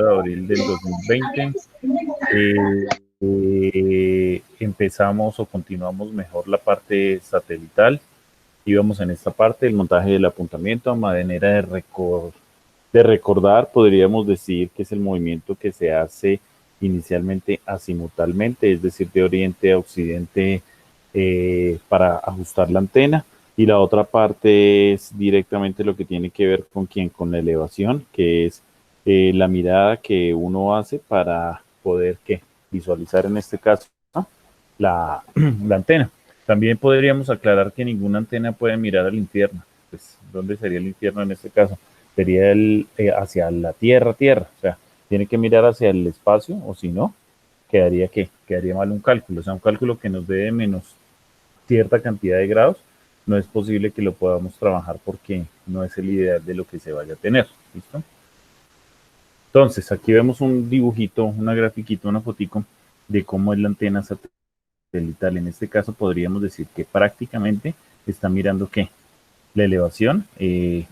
de abril del 2020. Empezamos o continuamos mejor la parte satelital. Íbamos en esta parte del montaje del apuntamiento a manera de recordar, podríamos decir que es el movimiento que se hace inicialmente azimutalmente, es decir, de oriente a occidente para ajustar la antena. Y la otra parte es directamente lo que tiene que ver con quién, con la elevación, que es la mirada que uno hace para poder ¿qué? Visualizar en este caso, ¿no? La antena. También podríamos aclarar que ninguna antena puede mirar al infierno. Pues, ¿dónde sería el infierno en este caso? Sería hacia la tierra, o sea, tiene que mirar hacia el espacio, o si no, quedaría ¿qué? Quedaría mal un cálculo, o sea, un cálculo que nos dé menos cierta cantidad de grados, no es posible que lo podamos trabajar porque no es el ideal de lo que se vaya a tener, ¿listo? Entonces, aquí vemos un dibujito, una grafiquita, una fotico de cómo es la antena satelital. En este caso podríamos decir que prácticamente está mirando ¿qué? La elevación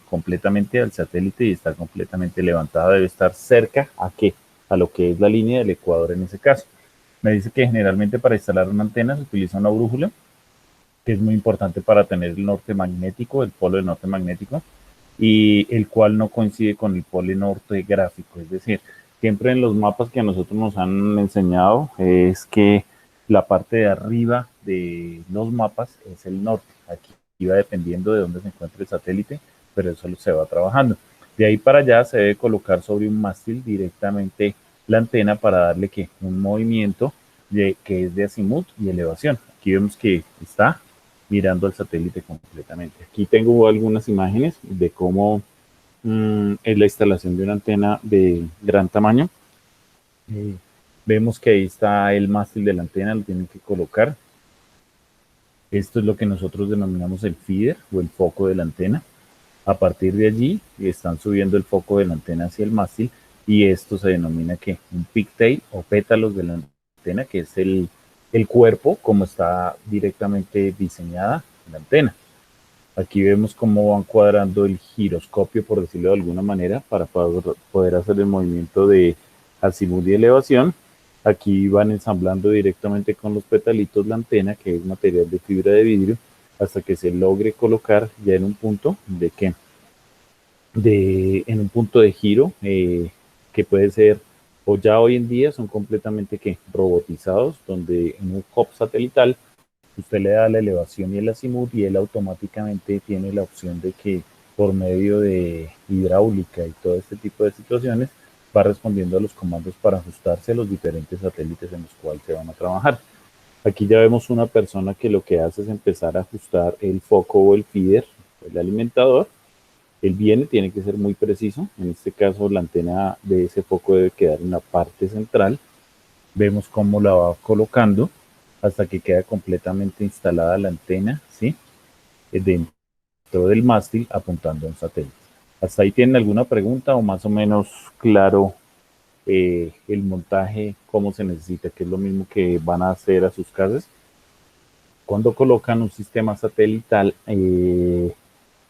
completamente al satélite y está completamente levantada, debe estar cerca a ¿qué? A lo que es la línea del ecuador en ese caso. Me dice que generalmente para instalar una antena se utiliza una brújula, que es muy importante para tener el norte magnético, el polo del norte magnético, y el cual no coincide con el polo norte gráfico. Es decir, siempre en los mapas que a nosotros nos han enseñado es que la parte de arriba de los mapas es el norte. Aquí va dependiendo de dónde se encuentre el satélite, pero eso se va trabajando. De ahí para allá se debe colocar sobre un mástil directamente la antena para darle que un movimiento que es de azimut y elevación. Aquí vemos que está mirando al satélite completamente. Aquí tengo algunas imágenes de cómo es la instalación de una antena de gran tamaño. Vemos que ahí está el mástil de la antena, lo tienen que colocar. Esto es lo que nosotros denominamos el feeder o el foco de la antena. A partir de allí están subiendo el foco de la antena hacia el mástil y esto se denomina que un pigtail o pétalos de la antena, que es el cuerpo como está directamente diseñada la antena. Aquí vemos cómo van cuadrando el giroscopio, por decirlo de alguna manera, para poder hacer el movimiento de azimut y elevación. Aquí van ensamblando directamente con los petalitos la antena, que es material de fibra de vidrio, hasta que se logre colocar ya en un punto de qué, en un punto de giro que puede ser, o ya hoy en día son completamente que robotizados, donde en un hub satelital usted le da la elevación y el azimut y él automáticamente tiene la opción de que por medio de hidráulica y todo este tipo de situaciones va respondiendo a los comandos para ajustarse a los diferentes satélites en los cuales se van a trabajar. Aquí ya vemos una persona que lo que hace es empezar a ajustar el foco o el feeder, el alimentador. Él viene, tiene que ser muy preciso. En este caso, la antena de ese foco debe quedar en la parte central. Vemos cómo la va colocando hasta que queda completamente instalada la antena, ¿sí? Dentro del mástil apuntando a un satélite. ¿Hasta ahí tienen alguna pregunta o más o menos claro el montaje, cómo se necesita, que es lo mismo que van a hacer a sus casas? Cuando colocan un sistema satelital,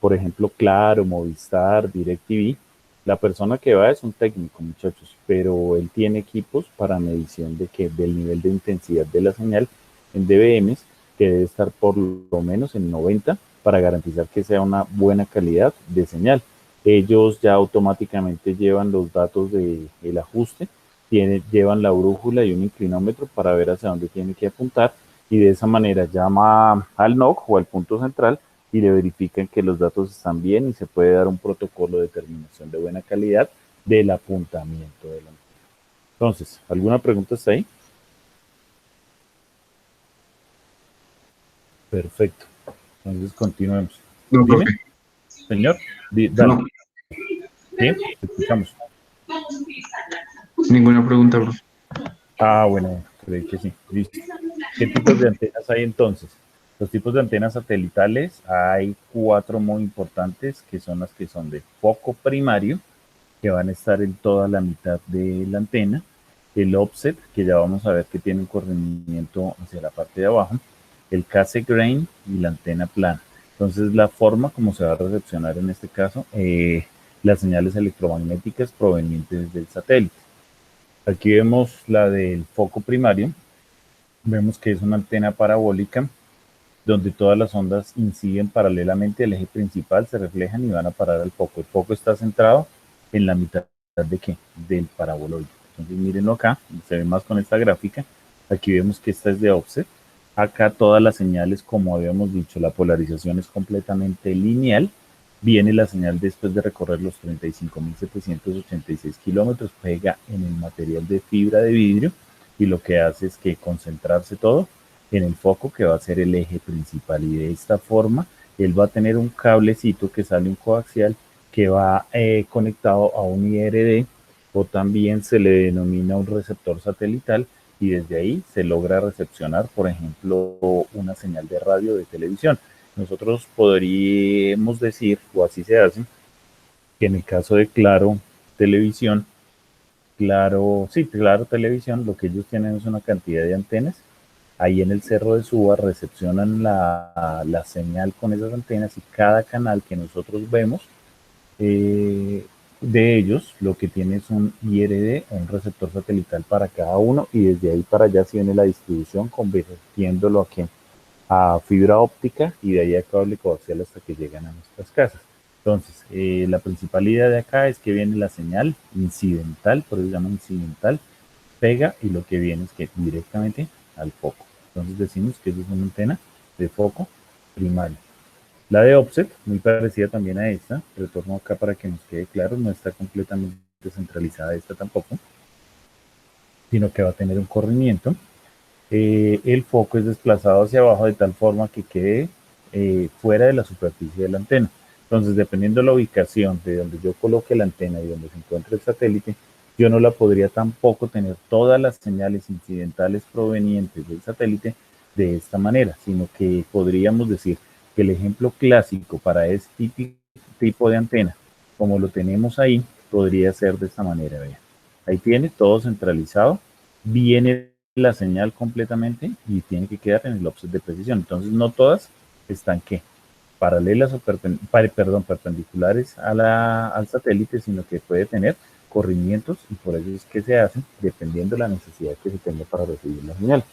por ejemplo, Claro, Movistar, DirecTV, la persona que va es un técnico, muchachos, pero él tiene equipos para medición del nivel de intensidad de la señal en dBm, que debe estar por lo menos en 90 para garantizar que sea una buena calidad de señal. Ellos ya automáticamente llevan los datos del ajuste, llevan la brújula y un inclinómetro para ver hacia dónde tiene que apuntar y de esa manera llama al NOC o al punto central y le verifican que los datos están bien y se puede dar un protocolo de determinación de buena calidad del apuntamiento de la antena. Entonces, ¿alguna pregunta está ahí? Perfecto. Entonces, continuemos. No, Dime, profe. señor. Dale. No, ¿Sí? Te escuchamos. ninguna pregunta, profe. Ah, bueno, creí que sí. Listo. ¿Qué tipos de antenas hay entonces? Los tipos de antenas satelitales, hay 4 muy importantes, que son las que son de foco primario, que van a estar en toda la mitad de la antena, el offset, que ya vamos a ver que tiene un corrimiento hacia la parte de abajo, el Cassegrain y la antena plana. Entonces, la forma como se va a recepcionar en este caso, las señales electromagnéticas provenientes del satélite. Aquí vemos la del foco primario. Vemos que es una antena parabólica donde todas las ondas inciden paralelamente al eje principal, se reflejan y van a parar al foco. El foco está centrado en la mitad de qué? Del paraboloide. Entonces mírenlo acá, se ve más con esta gráfica. Aquí vemos que esta es de offset. Acá todas las señales, como habíamos dicho, la polarización es completamente lineal. Viene la señal después de recorrer los 35.786 kilómetros, pega en el material de fibra de vidrio y lo que hace es que concentrarse todo en el foco que va a ser el eje principal y de esta forma él va a tener un cablecito que sale un coaxial que va conectado a un IRD o también se le denomina un receptor satelital y desde ahí se logra recepcionar, por ejemplo, una señal de radio o de televisión. Nosotros podríamos decir, o así se hace, que en el caso de Claro Televisión, Claro Televisión, lo que ellos tienen es una cantidad de antenas. Ahí en el Cerro de Suba recepcionan la señal con esas antenas y cada canal que nosotros vemos eh, de ellos lo que tiene es un IRD, un receptor satelital para cada uno y desde ahí para allá se viene la distribución convirtiéndolo aquí a fibra óptica y de ahí a cable coaxial hasta que llegan a nuestras casas. Entonces, la principal idea de acá es que viene la señal incidental, por eso se llama incidental, pega y lo que viene es que directamente al foco. Entonces decimos que es una antena de foco primario. La de offset, muy parecida también a esta, retorno acá para que nos quede claro, no está completamente centralizada esta tampoco, sino que va a tener un corrimiento. El foco es desplazado hacia abajo de tal forma que quede fuera de la superficie de la antena. Entonces, dependiendo de la ubicación de donde yo coloque la antena y donde se encuentre el satélite, yo no la podría tampoco tener todas las señales incidentales provenientes del satélite de esta manera, sino que podríamos decir que el ejemplo clásico para este tipo de antena, como lo tenemos ahí, podría ser de esta manera. Vean. Ahí tiene todo centralizado, viene la señal completamente y tiene que quedar en el offset de precisión. Entonces, no todas están ¿qué? Paralelas o perpendiculares al satélite, sino que puede tener corrimientos y por eso es que se hacen dependiendo de la necesidad que se tenga para recibir la señal.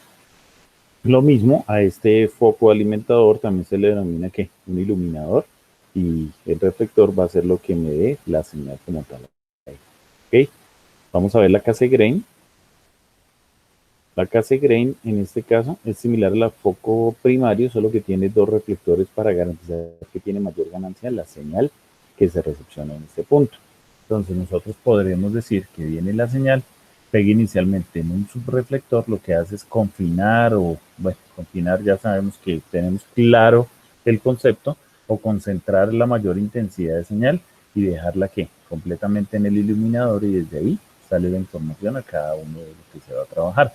Lo mismo a este foco alimentador también se le denomina ¿qué? Un iluminador y el reflector va a ser lo que me dé la señal como tal. ¿Okay? Vamos a ver la Cassegrain. La Cassegrain en este caso es similar al foco primario, solo que tiene dos reflectores para garantizar que tiene mayor ganancia la señal que se recepciona en este punto. Entonces nosotros podremos decir que viene la señal, pega inicialmente en un subreflector, lo que hace es confinar o, bueno, confinar ya sabemos que tenemos claro el concepto, o concentrar la mayor intensidad de señal y dejarla que completamente en el iluminador y desde ahí sale la información a cada uno de los que se va a trabajar.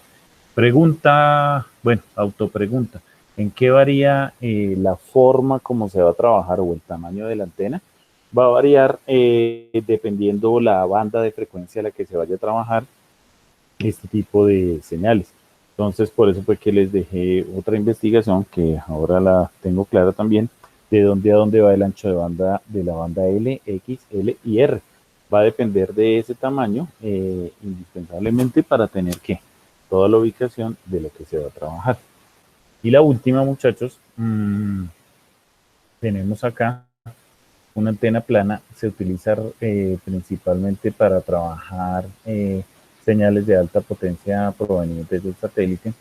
Pregunta, bueno, autopregunta. ¿En qué varía la forma como se va a trabajar o el tamaño de la antena? Va a variar dependiendo la banda de frecuencia a la que se vaya a trabajar este tipo de señales. Entonces, por eso fue que les dejé otra investigación que ahora la tengo clara también, de dónde a dónde va el ancho de banda de la banda L, X, L y R. Va a depender de ese tamaño indispensablemente para tener que toda la ubicación de lo que se va a trabajar. Y la última, muchachos, tenemos acá una antena plana, se utiliza principalmente para trabajar señales de alta potencia provenientes del satélite.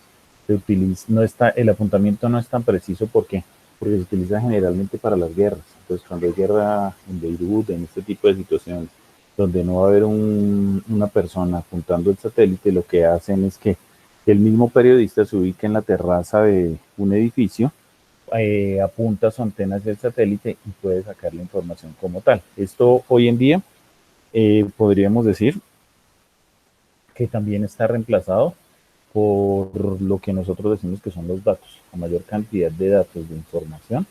Se utiliza, no está, el apuntamiento no es tan preciso, ¿por qué? Porque se utiliza generalmente para las guerras. Entonces, cuando hay guerra en Beirut, en este tipo de situaciones, donde no va a haber una persona apuntando el satélite, lo que hacen es que el mismo periodista se ubica en la terraza de un edificio, apunta su antena hacia el satélite y puede sacar la información como tal. Esto hoy en día podríamos decir que también está reemplazado por lo que nosotros decimos que son los datos. A mayor cantidad de datos, de información,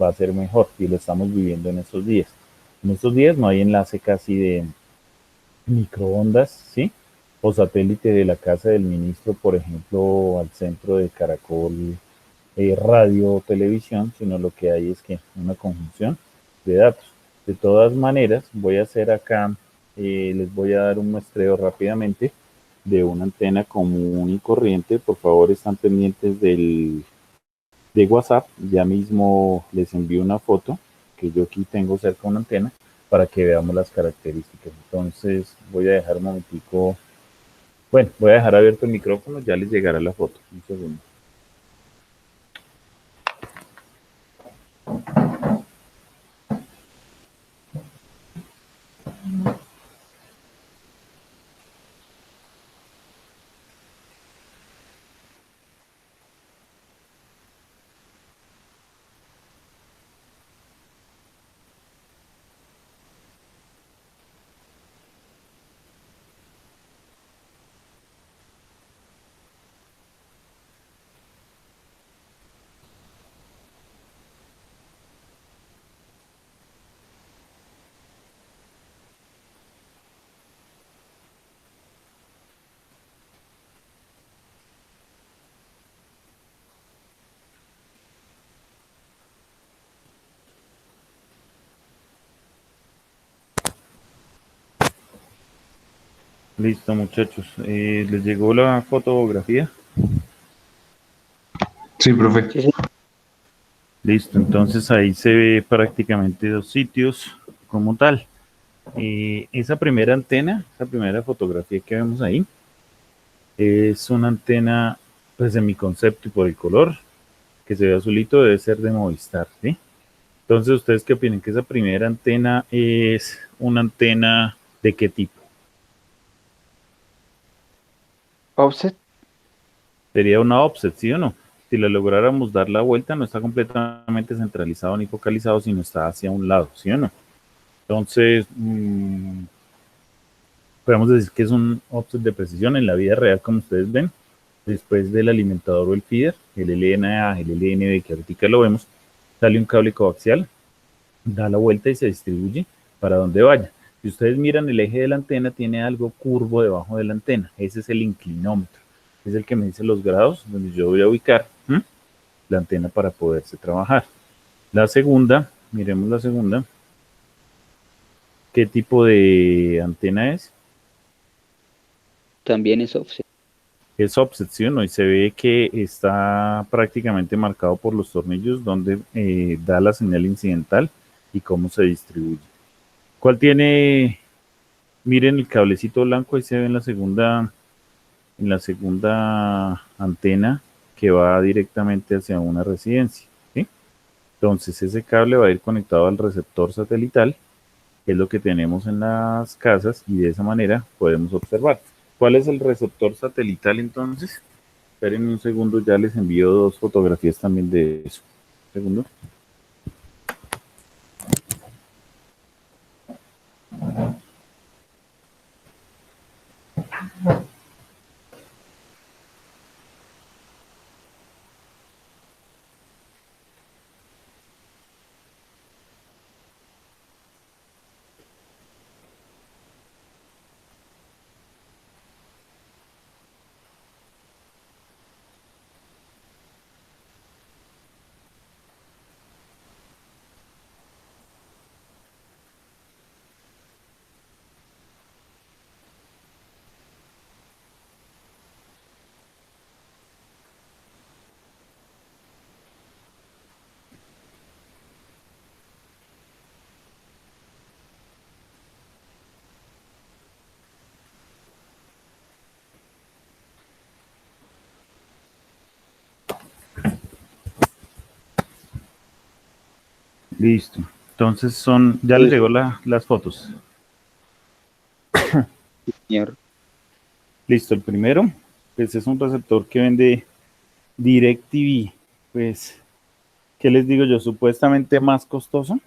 va a ser mejor y lo estamos viviendo en estos días. En estos días no hay enlace casi de microondas, ¿sí? O satélite de la casa del ministro, por ejemplo, al centro de Caracol radio o televisión, sino lo que hay es que una conjunción de datos. De todas maneras, voy a hacer acá, les voy a dar un muestreo rápidamente de una antena común y corriente, por favor están pendientes de WhatsApp. Ya mismo les envío una foto que yo aquí tengo cerca de una antena para que veamos las características. Entonces voy a dejar un momentico, bueno, voy a dejar abierto el micrófono, ya les llegará la foto. Un segundo. Listo, muchachos. ¿Les llegó la fotografía? Sí, profe. Sí, sí. Listo, entonces ahí se ve prácticamente dos sitios como tal. Esa primera antena, esa primera fotografía que vemos ahí, es una antena, pues en mi concepto y por el color que se ve azulito, debe ser de Movistar, ¿sí? Entonces, ¿ustedes qué opinan? ¿Que esa primera antena es una antena de qué tipo? Offset. Sería una offset, ¿sí o no? Si le lográramos dar la vuelta, no está completamente centralizado ni focalizado, sino está hacia un lado, ¿sí o no? Entonces, podemos decir que es un offset de precisión en la vida real, como ustedes ven. Después del alimentador o el feeder, el LNA, el LNB, que ahorita lo vemos, sale un cable coaxial, da la vuelta y se distribuye para donde vaya. Si ustedes miran el eje de la antena, tiene algo curvo debajo de la antena. Ese es el inclinómetro. Es el que me dice los grados donde yo voy a ubicar la antena para poderse trabajar. La segunda, miremos la segunda. ¿Qué tipo de antena es? También es offset. Es offset, ¿sí o no? Y se ve que está prácticamente marcado por los tornillos donde da la señal incidental y cómo se distribuye. ¿Cuál tiene? Miren el cablecito blanco, ahí se ve en la segunda antena que va directamente hacia una residencia, ¿sí? Entonces ese cable va a ir conectado al receptor satelital, que es lo que tenemos en las casas, y de esa manera podemos observar. ¿Cuál es el receptor satelital entonces? Esperen un segundo, ya les envío dos fotografías también de eso. Un segundo. Listo. Entonces ya les Sí, llegó las fotos. señor. Listo, el primero, pues es un receptor que vende DirecTV. Pues, ¿qué les digo yo? Supuestamente más costoso,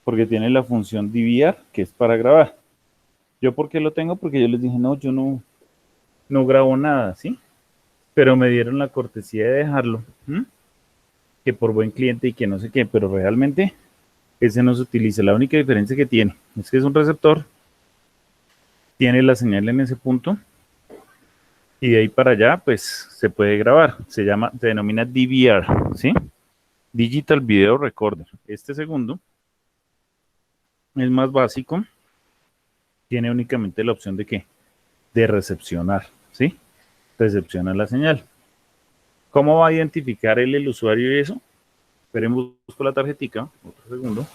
porque tiene la función DVR, que es para grabar. ¿Yo por qué lo tengo? Porque yo les dije, no, yo no grabo nada, ¿sí? Pero me dieron la cortesía de dejarlo, que por buen cliente y que no sé qué, pero realmente ese no se utiliza. La única diferencia que tiene es que es un receptor, tiene la señal en ese punto y de ahí para allá pues se puede grabar. Se denomina DVR, ¿sí? Digital Video Recorder. Este segundo es más básico, tiene únicamente la opción de ¿qué? de recepcionar, ¿sí? Recepciona la señal. ¿Cómo va a identificar él el usuario y eso? Esperemos, busco la tarjetica, otro segundo.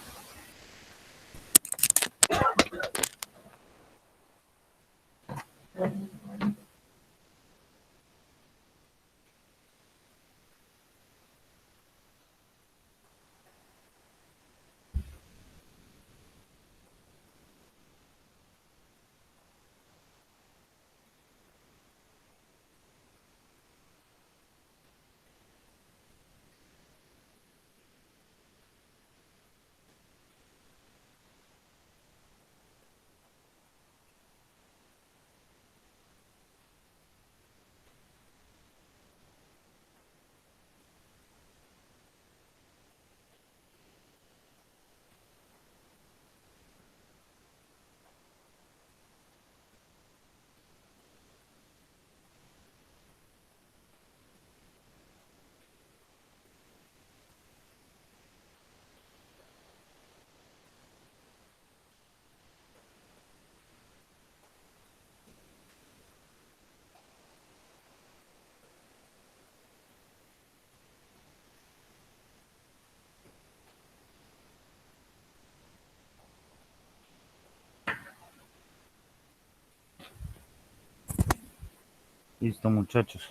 Listo, muchachos.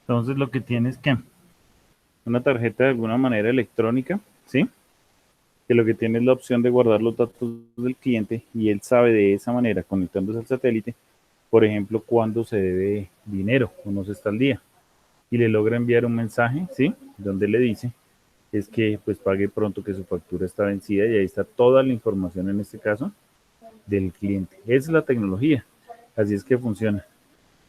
Entonces lo que tienes que una tarjeta de alguna manera electrónica, ¿sí? Que lo que tiene es la opción de guardar los datos del cliente y él sabe de esa manera, conectándose al satélite, por ejemplo, cuándo se debe dinero, cómo se está al día, y le logra enviar un mensaje, ¿sí? Donde le dice es que pues pague pronto que su factura está vencida y ahí está toda la información en este caso del cliente. Esa es la tecnología, así es que funciona.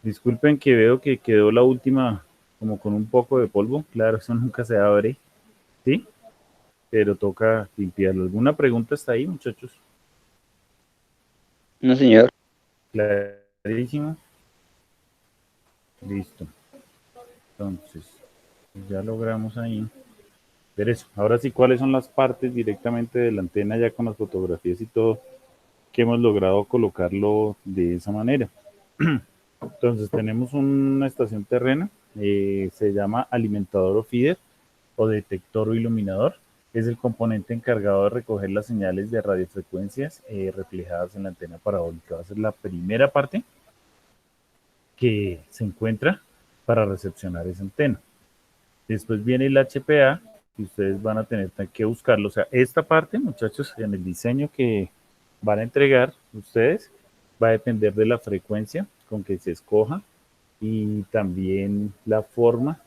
Disculpen que veo que quedó la última como con un poco de polvo, claro, eso nunca se abre, ¿sí? Pero toca limpiarlo. ¿Alguna pregunta está ahí, muchachos? No, señor. Clarísimo. Listo. Entonces, ya logramos ahí ver eso. Ahora sí, ¿cuáles son las partes directamente de la antena ya con las fotografías y todo que hemos logrado colocarlo de esa manera? Entonces, tenemos una estación terrena, se llama alimentador o feeder o detector o iluminador. Es el componente encargado de recoger las señales de radiofrecuencias reflejadas en la antena parabólica. Va a ser la primera parte que se encuentra para recepcionar esa antena. Después viene el HPA y ustedes van a tener que buscarlo. O sea, esta parte, muchachos, en el diseño que van a entregar ustedes, va a depender de la frecuencia con que se escoja y también la forma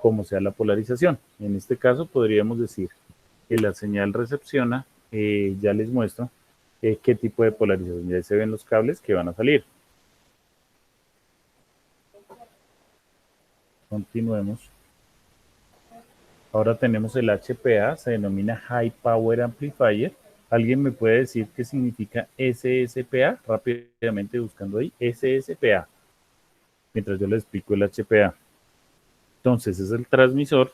como sea la polarización. En este caso podríamos decir que la señal recepciona, ya les muestro qué tipo de polarización. Ya se ven los cables que van a salir. Continuemos. Ahora tenemos el HPA, se denomina High Power Amplifier. ¿Alguien me puede decir qué significa SSPA? Rápidamente buscando ahí, SSPA, mientras yo les explico el HPA. Entonces es el transmisor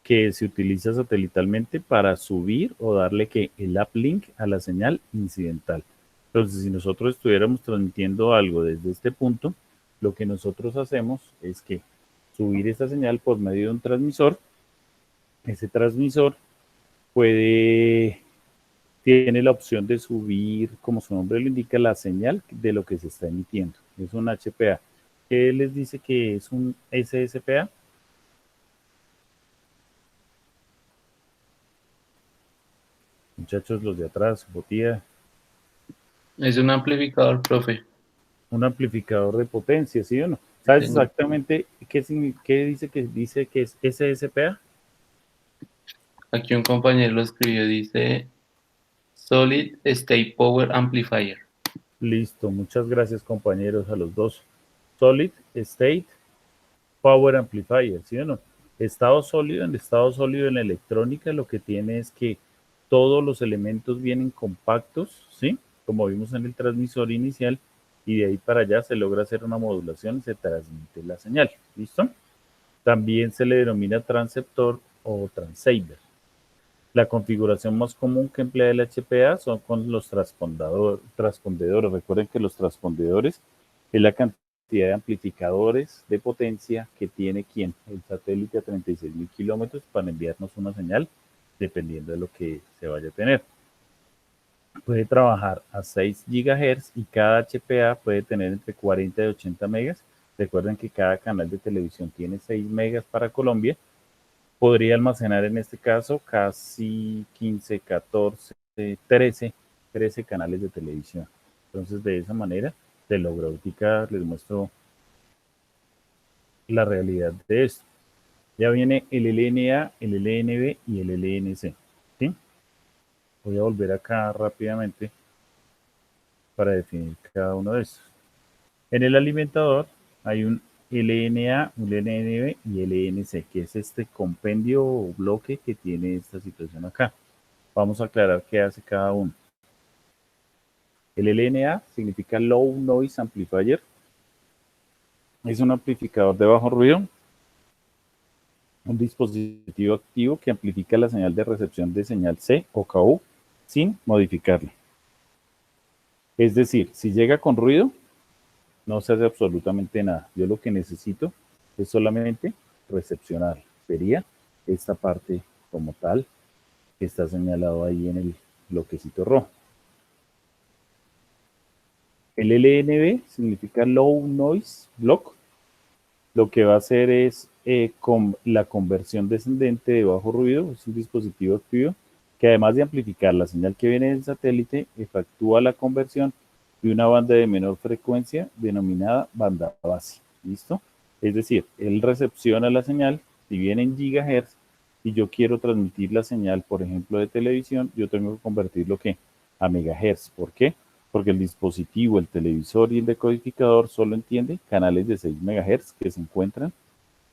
que se utiliza satelitalmente para subir o darle que el uplink a la señal incidental. Entonces, si nosotros estuviéramos transmitiendo algo desde este punto, lo que nosotros hacemos es que subir esta señal por medio de un transmisor. Ese transmisor tiene la opción de subir, como su nombre lo indica, la señal de lo que se está emitiendo. Es un HPA. ¿Qué les dice que es un SSPA? Muchachos, los de atrás, Botía. Es un amplificador, profe. Un amplificador de potencia, ¿sí o no? ¿Sabes exactamente qué dice que es SSPA? Aquí un compañero lo escribió, dice Solid State Power Amplifier. Listo, muchas gracias compañeros a los dos. Solid State Power Amplifier, ¿sí o no? Estado sólido, en estado sólido en la electrónica lo que tiene es que todos los elementos vienen compactos, ¿sí? Como vimos en el transmisor inicial, y de ahí para allá se logra hacer una modulación y se transmite la señal, ¿listo? También se le denomina transceptor o transceiver. La configuración más común que emplea el HPA son con los transpondedores. Recuerden que los transpondedores es la cantidad de amplificadores de potencia que tiene ¿quién? El satélite a 36.000 kilómetros para enviarnos una señal, dependiendo de lo que se vaya a tener. Puede trabajar a 6 GHz y cada HPA puede tener entre 40 y 80 megas. Recuerden que cada canal de televisión tiene 6 megas para Colombia. Podría almacenar en este caso casi 15, 14, 13 canales de televisión. Entonces, de esa manera, de lográutica les muestro la realidad de esto. Ya viene el LNA, el LNB y el LNC. ¿Sí? Voy a volver acá rápidamente para definir cada uno de estos. En el alimentador hay un LNA, un LNB y LNC, que es este compendio o bloque que tiene esta situación acá. Vamos a aclarar qué hace cada uno. El LNA significa Low Noise Amplifier. Es un amplificador de bajo ruido, un dispositivo activo que amplifica la señal de recepción de señal C o KU sin modificarla. Es decir, si llega con ruido, no se hace absolutamente nada. Yo lo que necesito es solamente recepcionar. Sería esta parte como tal que está señalado ahí en el bloquecito rojo. El LNB significa Low Noise Block. Lo que va a hacer es con la conversión descendente de bajo ruido. Es un dispositivo activo que además de amplificar la señal que viene del satélite, efectúa la conversión de una banda de menor frecuencia denominada banda base. ¿Listo? Es decir, él recepciona la señal, si viene en gigahertz, y yo quiero transmitir la señal, por ejemplo, de televisión, yo tengo que convertirlo ¿qué? A megahertz. ¿Por qué? Porque el dispositivo, el televisor y el decodificador solo entiende canales de 6 megahertz que se encuentran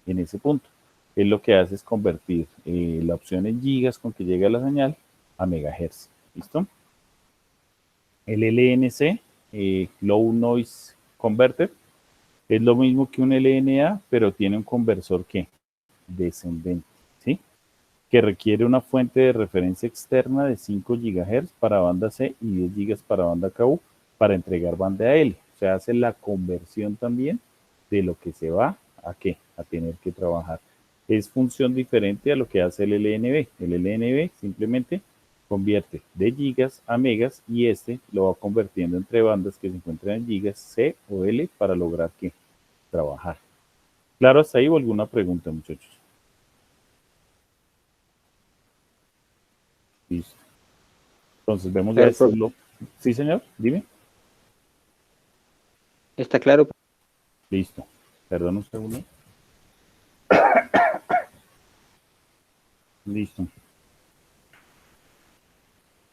en ese punto. Él lo que hace es convertir la opción en gigas con que llega la señal a megahertz. ¿Listo? El LNC, Low Noise Converter, es lo mismo que un LNA, pero tiene un conversor que descendente, ¿sí? Que requiere una fuente de referencia externa de 5 GHz para banda C y 10 GB para banda KU para entregar banda L. O sea, hace la conversión también de lo que se va a qué, a tener que trabajar. Es función diferente a lo que hace el LNB. El LNB simplemente convierte de gigas a megas y este lo va convirtiendo entre bandas que se encuentran en gigas C o L para lograr que trabajar. ¿Claro hasta ahí o alguna pregunta, muchachos? Listo. Entonces vemos ya este bloque. Sí, señor, dime. ¿Está claro? Listo. Perdón un segundo. Listo.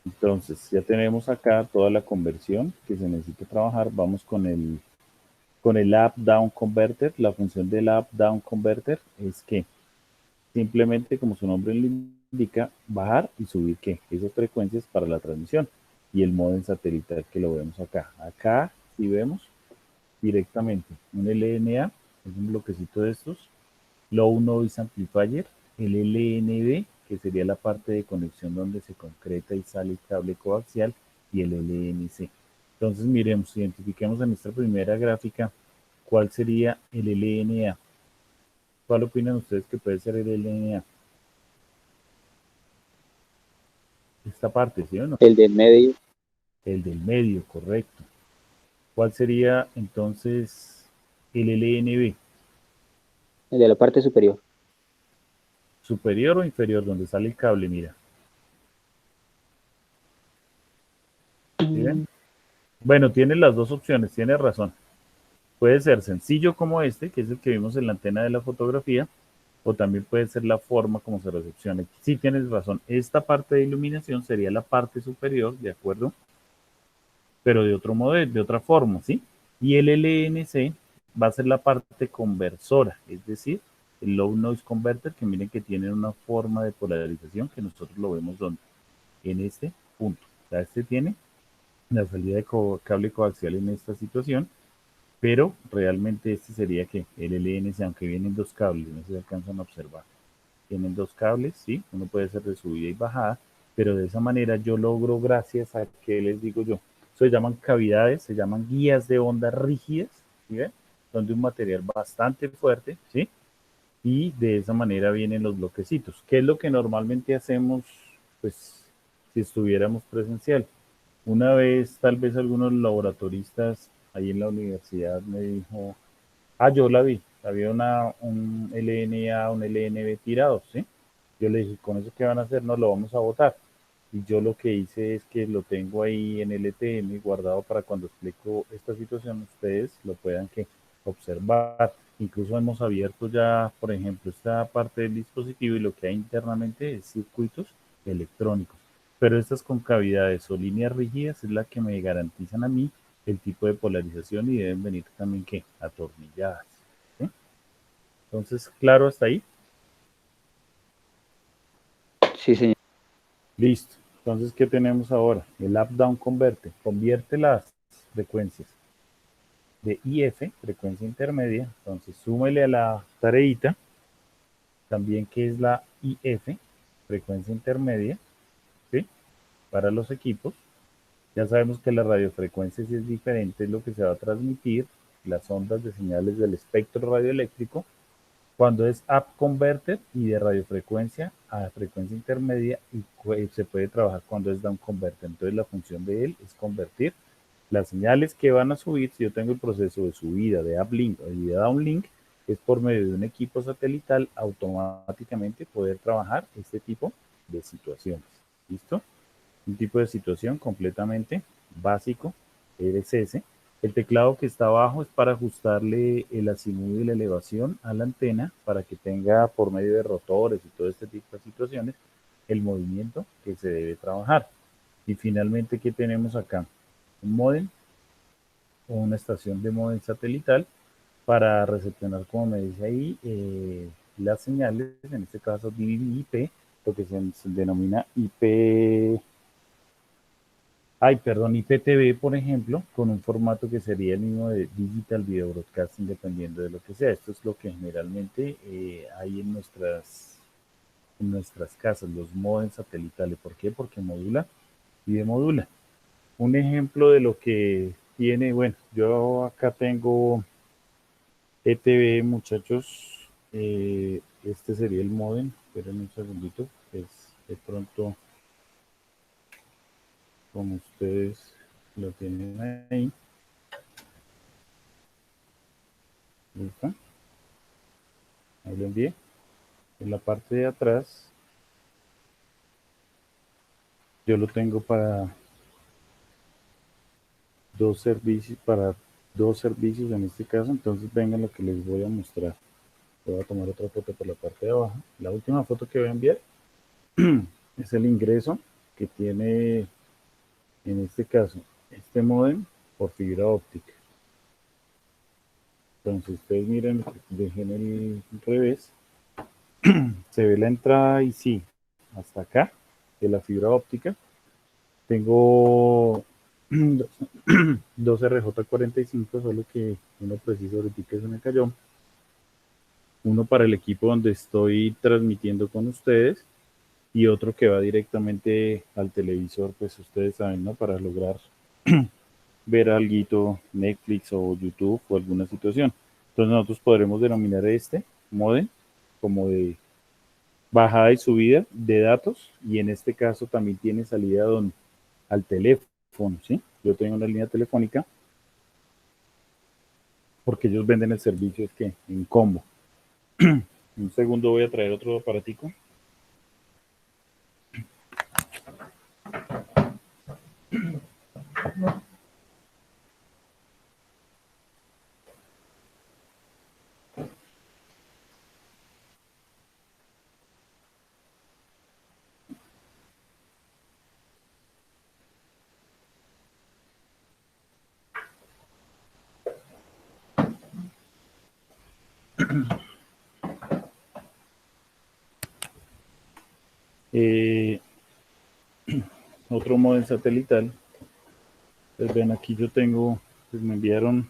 Entonces, ya tenemos acá toda la conversión que se necesita trabajar. Vamos con el up-down converter. La función del up-down converter es que simplemente, como su nombre lo indica, bajar y subir ¿qué? Esas frecuencias para la transmisión. Y el módem satelital que lo vemos acá. Acá, si vemos directamente un LNA, es un bloquecito de estos. Low Noise Amplifier, el LNB, que sería la parte de conexión donde se concreta y sale el cable coaxial, y el LNC. Entonces, miremos, identifiquemos en nuestra primera gráfica cuál sería el LNA. ¿Cuál opinan ustedes que puede ser el LNA? Esta parte, ¿sí o no? El del medio. El del medio, correcto. ¿Cuál sería entonces el LNB? El de la parte superior. ¿Superior o inferior? Donde sale el cable, mira. ¿Sí ven? Bueno, tiene las dos opciones, tiene razón. Puede ser sencillo como este, que es el que vimos en la antena de la fotografía, o también puede ser la forma como se recepciona. Sí tienes razón, esta parte de iluminación sería la parte superior, ¿de acuerdo? Pero de otro modelo, de otra forma, ¿sí? Y el LNC va a ser la parte conversora, es decir, el Low Noise Converter, que miren que tiene una forma de polarización que nosotros lo vemos donde, en este punto. O sea, este tiene la salida de cable coaxial en esta situación, pero realmente este sería que el LNC, aunque vienen dos cables, no se alcanzan a observar. Tienen dos cables, sí, uno puede ser de subida y bajada, pero de esa manera yo logro, gracias a que les digo yo, eso se llaman cavidades, se llaman guías de onda rígidas, ¿sí ven? Son de un material bastante fuerte, ¿sí? Y de esa manera vienen los bloquecitos. ¿Qué es lo que normalmente hacemos, pues, si estuviéramos presencial? Una vez, tal vez algunos laboratoristas ahí en la universidad me dijo, yo la vi, había un LNA, un LNB tirado, ¿sí? Yo le dije, ¿con eso qué van a hacer? No, lo vamos a botar. Y yo lo que hice es que lo tengo ahí en el ETM guardado para cuando explico esta situación, ustedes lo puedan que observar. Incluso hemos abierto ya, por ejemplo, esta parte del dispositivo y lo que hay internamente es circuitos electrónicos. Pero estas concavidades o líneas rígidas es la que me garantizan a mí el tipo de polarización y deben venir también que atornilladas. ¿Sí? Entonces, claro, hasta ahí. Sí, señor. Listo. Entonces, ¿qué tenemos ahora? El up-down convierte las frecuencias de IF, frecuencia intermedia. Entonces, súmele a la tareita también que es la IF, frecuencia intermedia, ¿sí? Para los equipos. Ya sabemos que la radiofrecuencia sí es diferente, es lo que se va a transmitir, las ondas de señales del espectro radioeléctrico, cuando es up converter y de radiofrecuencia a frecuencia intermedia, y se puede trabajar cuando es down converter. Entonces la función de él es convertir las señales que van a subir. Si yo tengo el proceso de subida de uplink y de downlink, es por medio de un equipo satelital automáticamente poder trabajar este tipo de situaciones. ¿Listo? Un tipo de situación completamente básico, RSS. El teclado que está abajo es para ajustarle el azimut y la elevación a la antena para que tenga por medio de rotores y todo este tipo de situaciones el movimiento que se debe trabajar. Y finalmente, ¿qué tenemos acá? Un módem o una estación de módem satelital para recepcionar, como me dice ahí, las señales, en este caso DVB-IP, lo que se denomina IP, IPTV, por ejemplo, con un formato que sería el mismo de Digital Video Broadcasting, dependiendo de lo que sea. Esto es lo que generalmente hay en nuestras casas, los modems satelitales. ¿Por qué? Porque modula y demodula. Un ejemplo de lo que tiene, bueno, yo acá tengo ETV, muchachos. Este sería el modem. Esperen un segundito, pues de pronto, como ustedes lo tienen ahí. ¿Listo? Ahí lo envié. En la parte de atrás, yo lo tengo para dos servicios en este caso. Entonces, vengan lo que les voy a mostrar. Voy a tomar otra foto por la parte de abajo. La última foto que voy a enviar es el ingreso que tiene, en este caso, este modem por fibra óptica. Entonces, ustedes miren, dejen el revés. Se ve la entrada y sí, hasta acá, de la fibra óptica. Tengo dos RJ45, solo que uno preciso ahorita se me cayó. Uno para el equipo donde estoy transmitiendo con ustedes y otro que va directamente al televisor, pues ustedes saben, ¿no? Para lograr ver algo, Netflix o YouTube o alguna situación. Entonces nosotros podremos denominar este modem como de bajada y subida de datos, y en este caso también tiene salida al teléfono, ¿sí? Yo tengo una línea telefónica porque ellos venden el servicio es que en combo. Un segundo, voy a traer otro aparatico. Eh, Otro modem satelital. Pues ven, aquí yo tengo, pues me enviaron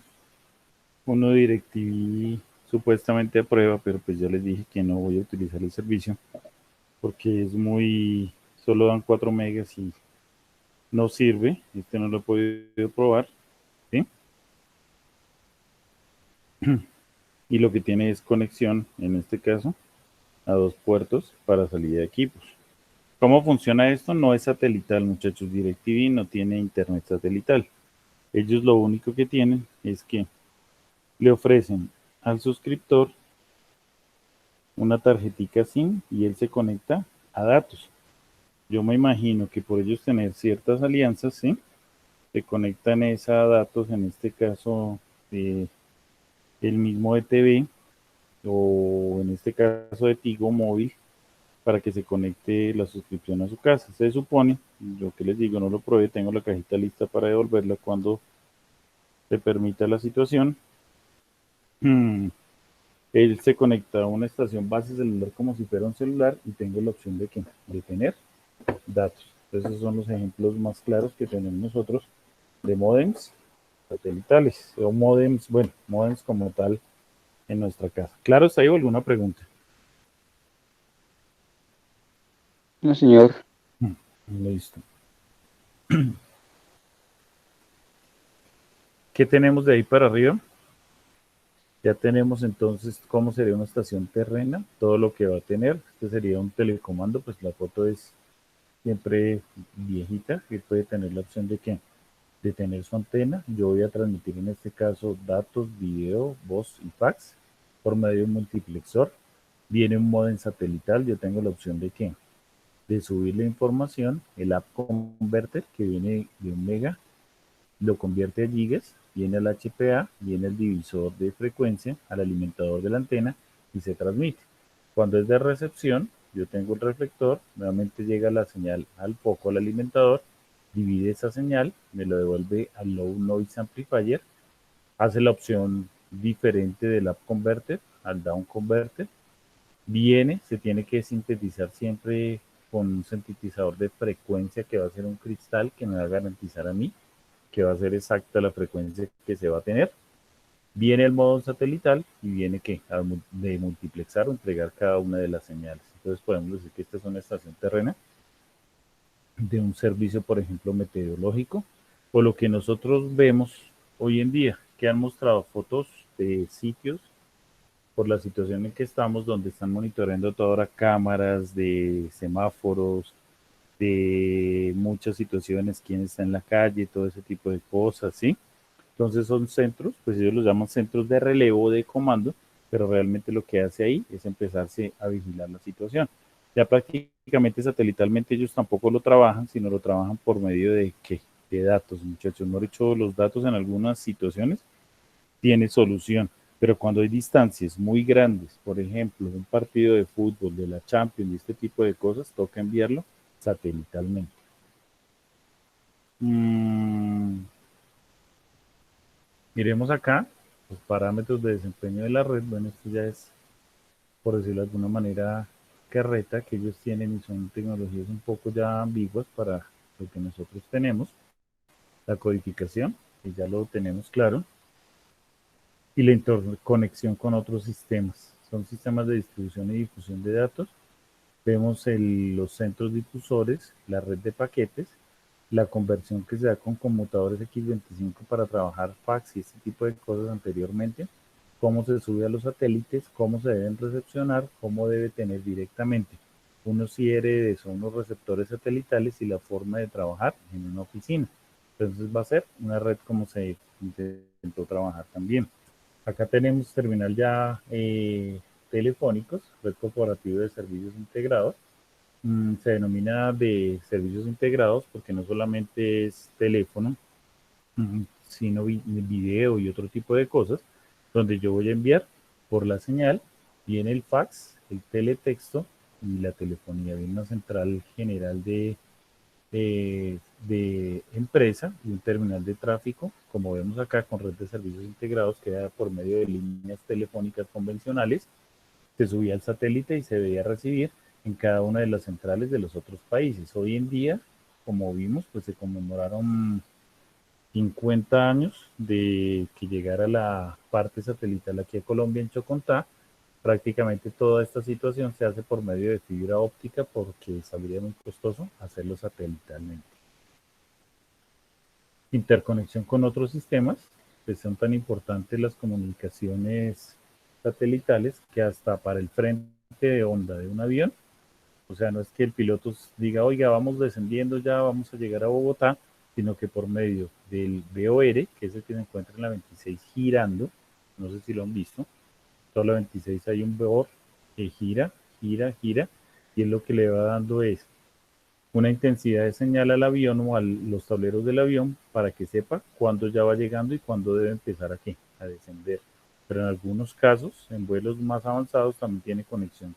uno de DirecTV supuestamente a prueba, pero pues ya les dije que no voy a utilizar el servicio porque es muy, solo dan 4 megas y no sirve. Este no lo he podido probar, ¿sí? Y lo que tiene es conexión, en este caso, a 2 puertos para salida de equipos. ¿Cómo funciona esto? No es satelital, muchachos. DirecTV no tiene internet satelital. Ellos lo único que tienen es que le ofrecen al suscriptor una tarjetica SIM y él se conecta a datos. Yo me imagino que por ellos tener ciertas alianzas, ¿sí? Se conectan esa a datos, en este caso, el mismo de TV o en este caso de Tigo Móvil, para que se conecte la suscripción a su casa. Se supone, yo que les digo, no lo probé, tengo la cajita lista para devolverla cuando se permita la situación. Él se conecta a una estación base celular como si fuera un celular y tengo la opción de, de tener datos. Entonces esos son los ejemplos más claros que tenemos nosotros de modems satelitales o modems, bueno, modems como tal en nuestra casa. Claro, ¿está ahí alguna pregunta? No, señor. Listo. ¿Qué tenemos de ahí para arriba? Ya tenemos entonces cómo sería una estación terrena, todo lo que va a tener. Este sería un telecomando, pues la foto es siempre viejita, que puede tener la opción de que de tener su antena. Yo voy a transmitir en este caso datos, video, voz y fax por medio de un multiplexor. Viene un modem satelital, yo tengo la opción de que de subir la información, el app converter que viene de 1 mega lo convierte a gigas, viene al HPA, viene el divisor de frecuencia, al alimentador de la antena y se transmite. Cuando es de recepción, yo tengo el reflector, nuevamente llega la señal al foco, al alimentador, divide esa señal, me lo devuelve al Low Noise Amplifier, hace la opción diferente del Up Converter al Down Converter, viene, se tiene que sintetizar siempre con un sintetizador de frecuencia que va a ser un cristal que me va a garantizar a mí que va a ser exacta la frecuencia que se va a tener. Viene el modo satelital y viene que de multiplexar o entregar cada una de las señales. Entonces podemos decir que esta es una estación terrena de un servicio, por ejemplo, meteorológico, o lo que nosotros vemos hoy en día, que han mostrado fotos de sitios por la situación en que estamos, donde están monitoreando toda hora cámaras de semáforos, de muchas situaciones, quién está en la calle, todo ese tipo de cosas, ¿sí? Entonces son centros, pues ellos los llaman centros de relevo de comando, pero realmente lo que hace ahí es empezarse a vigilar la situación. Ya prácticamente satelitalmente ellos tampoco lo trabajan, sino lo trabajan por medio de qué, de datos, muchachos. No he dicho los datos en algunas situaciones tiene solución, pero cuando hay distancias muy grandes, por ejemplo, un partido de fútbol, de la Champions y este tipo de cosas, toca enviarlo satelitalmente. Miremos acá los parámetros de desempeño de la red. Bueno, esto ya es, por decirlo de alguna manera, carreta que ellos tienen y son tecnologías un poco ya ambiguas para lo que nosotros tenemos. La codificación, que ya lo tenemos claro, y la interconexión con otros sistemas. Son sistemas de distribución y difusión de datos. Vemos los centros difusores, la red de paquetes, la conversión que se da con conmutadores X25 para trabajar fax y este tipo de cosas anteriormente, cómo se sube a los satélites, cómo se deben recepcionar, cómo debe tener directamente unos IRDs o unos receptores satelitales y la forma de trabajar en una oficina. Entonces va a ser una red como se intentó trabajar también. Acá tenemos terminal ya telefónicos, red corporativa de servicios integrados. Se denomina de servicios integrados porque no solamente es teléfono, sino video y otro tipo de cosas, donde yo voy a enviar por la señal, viene el fax, el teletexto y la telefonía, viene una central general de empresa y un terminal de tráfico, como vemos acá con red de servicios integrados que da por medio de líneas telefónicas convencionales, se subía al satélite y se debía recibir en cada una de las centrales de los otros países. Hoy en día, como vimos, pues se conmemoraron 50 años de que llegara la parte satelital aquí a Colombia en Chocontá. Prácticamente toda esta situación se hace por medio de fibra óptica porque saldría muy costoso hacerlo satelitalmente. Interconexión con otros sistemas. pues son tan importantes las comunicaciones satelitales que hasta para el frente de onda de un avión, o sea, no es que el piloto diga, oiga, vamos descendiendo ya, vamos a llegar a Bogotá, sino que por medio del VOR, que es el que se encuentra en la 26 girando, no sé si lo han visto, toda la 26 hay un VOR que gira, gira, gira, y es lo que le va dando es una intensidad de señal al avión o a los tableros del avión para que sepa cuándo ya va llegando y cuándo debe empezar aquí a descender. Pero en algunos casos, en vuelos más avanzados, también tiene conexión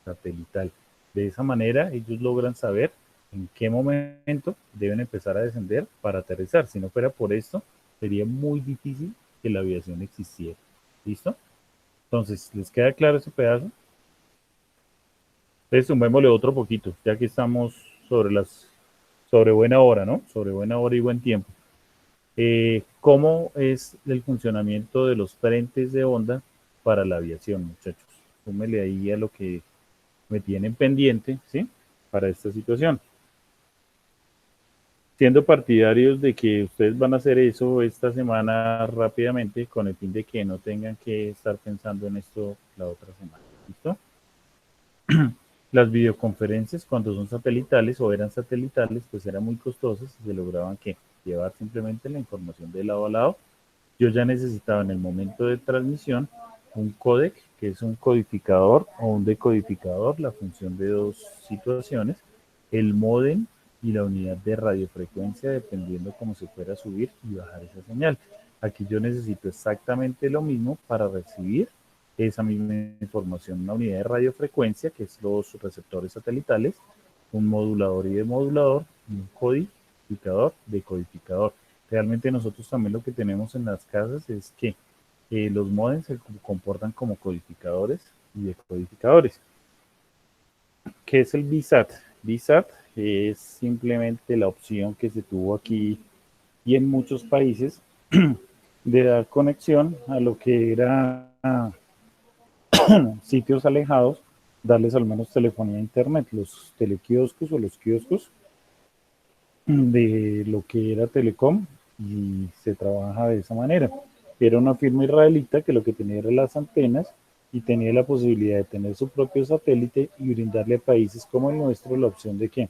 satelital. De esa manera, ellos logran saber en qué momento deben empezar a descender para aterrizar. Si no fuera por esto, sería muy difícil que la aviación existiera. ¿Listo? Entonces, ¿les queda claro ese pedazo? Entonces, sumémosle otro poquito, ya que estamos sobre buena hora, ¿no? Sobre buena hora y buen tiempo. ¿Cómo es el funcionamiento de los frentes de onda para la aviación, muchachos? Súmele ahí a lo que me tienen pendiente, ¿sí? Para esta situación. Siendo partidarios de que ustedes van a hacer eso esta semana rápidamente, con el fin de que no tengan que estar pensando en esto la otra semana. ¿Listo? Las videoconferencias cuando son satelitales o eran satelitales, pues eran muy costosas y se lograban que llevar simplemente la información de lado a lado. Yo ya necesitaba en el momento de transmisión un códec, que es un codificador o un decodificador, la función de dos situaciones, el módem y la unidad de radiofrecuencia, dependiendo cómo se fuera a subir y bajar esa señal. Aquí yo necesito exactamente lo mismo para recibir esa misma información, una unidad de radiofrecuencia, que es los receptores satelitales, un modulador y demodulador, y un codificador, decodificador. Realmente nosotros también lo que tenemos en las casas es que los modems se comportan como codificadores y decodificadores. ¿Qué es el VSAT? VSAT es simplemente la opción que se tuvo aquí y en muchos países de dar conexión a lo que era sitios alejados, darles al menos telefonía a internet, los telequioscos o los kioscos de lo que era Telecom, y se trabaja de esa manera. Era una firma israelita que lo que tenía eran las antenas y tenía la posibilidad de tener su propio satélite y brindarle a países como el nuestro la opción de que,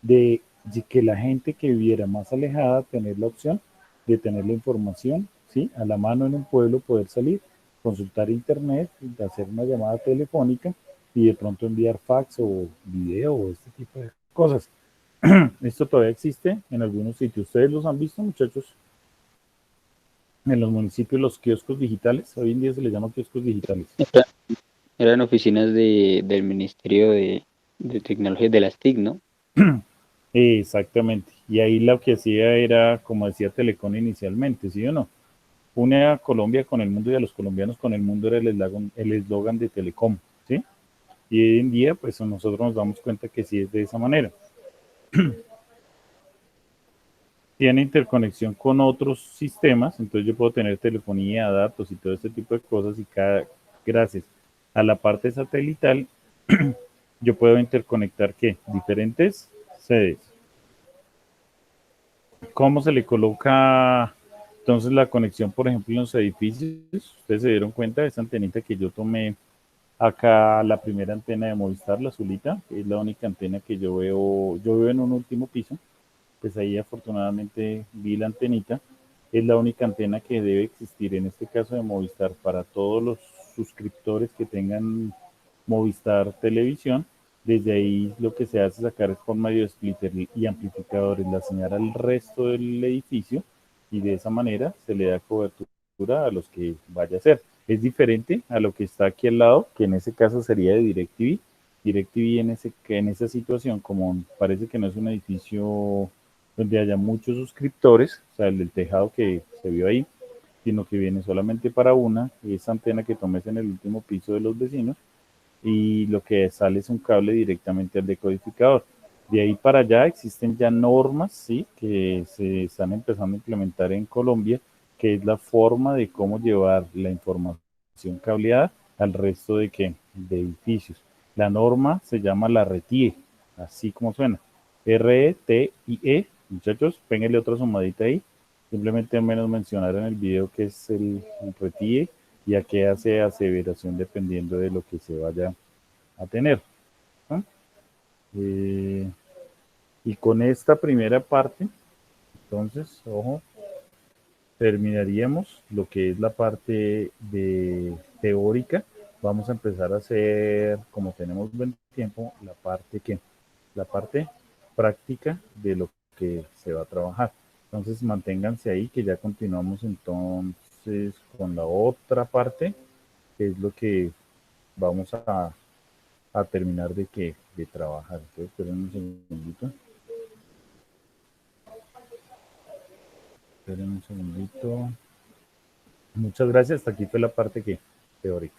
de que la gente que viviera más alejada tener la opción de tener la información, ¿sí? A la mano en un pueblo, poder salir, consultar internet, hacer una llamada telefónica y de pronto enviar fax o video o este tipo de cosas. Esto todavía existe en algunos sitios. ¿Ustedes los han visto, muchachos? En los municipios, los kioscos digitales. Hoy en día se les llama kioscos digitales. Eran oficinas del Ministerio de Tecnología de las TIC, ¿no? Exactamente. Y ahí lo que hacía era, como decía Telecom inicialmente, ¿sí o no? Une a Colombia con el mundo y a los colombianos con el mundo era el eslogan de Telecom, ¿sí? Y hoy en día, pues nosotros nos damos cuenta que sí es de esa manera. Tiene interconexión con otros sistemas, entonces yo puedo tener telefonía, datos y todo este tipo de cosas y gracias a la parte satelital yo puedo interconectar ¿qué? Diferentes sedes. ¿Cómo se le coloca entonces la conexión, por ejemplo, en los edificios? Ustedes se dieron cuenta de esa antenita que yo tomé acá, la primera antena de Movistar, la azulita, que es la única antena que yo veo en un último piso. Pues ahí afortunadamente vi la antenita. Es la única antena que debe existir en este caso de Movistar para todos los suscriptores que tengan Movistar Televisión. Desde ahí lo que se hace es sacar por medio de splitter y amplificadores la señal al resto del edificio y de esa manera se le da cobertura a los que vaya a ser. Es diferente a lo que está aquí al lado, que en ese caso sería de DirecTV. DirecTV en esa situación, como parece que no es un edificio donde haya muchos suscriptores, o sea, el del tejado que se vio ahí, sino que viene solamente para esa antena que tomes en el último piso de los vecinos, y lo que sale es un cable directamente al decodificador. De ahí para allá existen ya normas, ¿sí? Que se están empezando a implementar en Colombia, que es la forma de cómo llevar la información cableada al resto de edificios. La norma se llama la RETIE, así como suena. RETIE, muchachos, pénganle otra sumadita ahí. Simplemente menos mencionar en el video que es el RETIE y a qué hace aseveración dependiendo de lo que se vaya a tener, ¿no? Y con esta primera parte, entonces, ojo, terminaríamos lo que es la parte de teórica. Vamos a empezar a hacer, como tenemos buen tiempo, la parte práctica de lo que se va a trabajar. Entonces manténganse ahí que ya continuamos entonces con la otra parte, que es lo que vamos a terminar de trabajar. Entonces, esperen un segundito. Esperen un segundito. Muchas gracias. Hasta aquí fue la parte teórica.